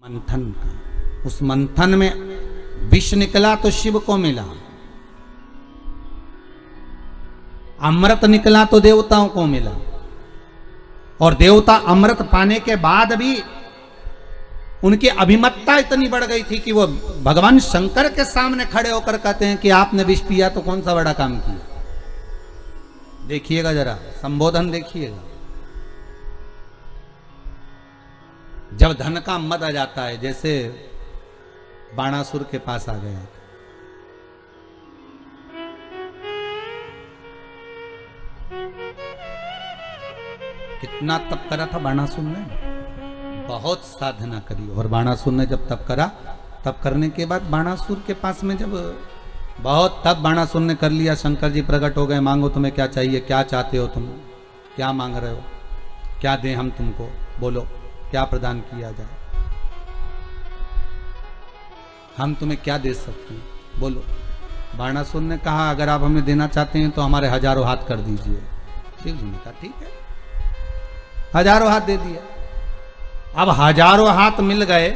मंथन का। उस मंथन में विष निकला तो शिव को मिला, अमृत निकला तो देवताओं को मिला, और देवता अमृत पाने के बाद भी उनकी अभिमतता इतनी बढ़ गई थी कि वो भगवान शंकर के सामने खड़े होकर कहते हैं कि आपने विष पिया तो कौन सा बड़ा काम किया। देखिएगा जरा संबोधन देखिएगा। जब धन का मद आ जाता है, जैसे बाणासुर के पास आ गया, कितना तप करा था बाणासुर ने, बहुत साधना करी। और बाणासुर ने जब तप करा, तप करने के बाद बाणासुर के पास में जब बहुत तप बाणासुर ने कर लिया, शंकर जी प्रकट हो गए, मांगो तुम्हें क्या चाहिए, क्या चाहते हो तुम, क्या मांग रहे हो, क्या दें हम तुमको, बोलो क्या प्रदान किया जाए, हम तुम्हें क्या दे सकते हैं, बोलो। बाणासुर ने कहा अगर आप हमें देना चाहते हैं तो हमारे हजारों हाथ कर दीजिए। शिव जी ने कहा ठीक है, हजारों हाथ दे दिया। अब हजारों हाथ मिल गए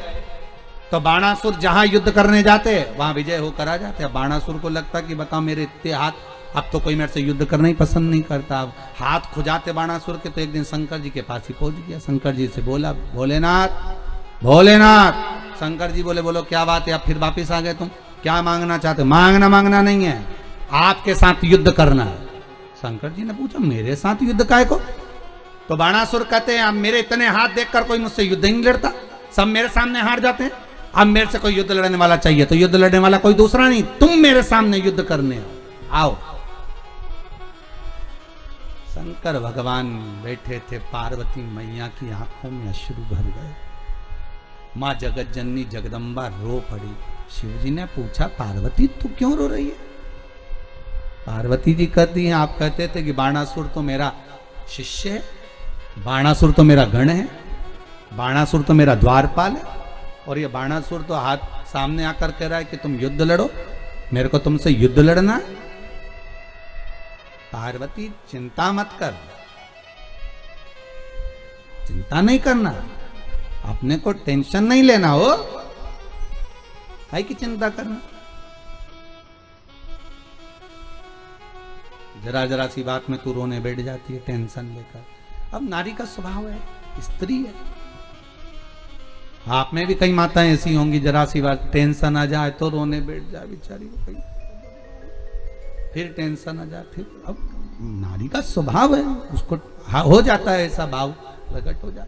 तो बाणासुर जहां युद्ध करने जाते वहां विजय होकर आ जाते। अब बाणासुर को लगता कि बता मेरे इतने हाथ, अब तो कोई मेरे से युद्ध करना ही पसंद नहीं करता। अब हाथ खुजाते बाणासुर के, तो एक दिन शंकर जी के पास ही पहुंच गया। शंकर जी से बोला भोलेनाथ भोलेनाथ। शंकर जी बोले बोलो क्या बात है, अब फिर वापिस आ गए तुम, क्या मांगना चाहते हो। मांगना नहीं है, आपके साथ युद्ध करना है। शंकर जी ने पूछा मेरे साथ युद्ध काहे को। तो बाणासुर कहते हैं अब मेरे इतने हाथ देखकर कोई मुझसे युद्ध ही नहीं लड़ता, सब मेरे सामने हार जाते हैं। अब मेरे से कोई युद्ध लड़ने वाला चाहिए, तो युद्ध लड़ने वाला कोई दूसरा नहीं, तुम मेरे सामने युद्ध करने आओ। शंकर भगवान बैठे थे, पार्वती मैया की आंखों में अश्रु भर गए। मां जगत जननी जगदम्बा रो पड़ी। शिवजी ने पूछा पार्वती तू क्यों रो रही है। पार्वती जी कहती हैं आप कहते थे कि बाणासुर तो मेरा शिष्य है, बाणासुर तो मेरा गण है, बाणासुर तो मेरा द्वारपाल है, और ये बाणासुर तो हाथ सामने आकर कह रहा है कि तुम युद्ध लड़ो, मेरे को तुमसे युद्ध लड़ना है। पार्वती चिंता मत कर, चिंता नहीं करना, अपने को टेंशन नहीं लेना हो, है कि चिंता करना। जरा जरा सी बात में तू रोने बैठ जाती है टेंशन लेकर। अब नारी का स्वभाव है, स्त्री है। आप में भी कई माताएं ऐसी होंगी, जरा सी बात टेंशन आ जाए तो रोने बैठ जाए बेचारी को, फिर टेंशन आ जाए, फिर अब नारी का स्वभाव है, उसको हो जाता है ऐसा भाव प्रकट हो जाता है।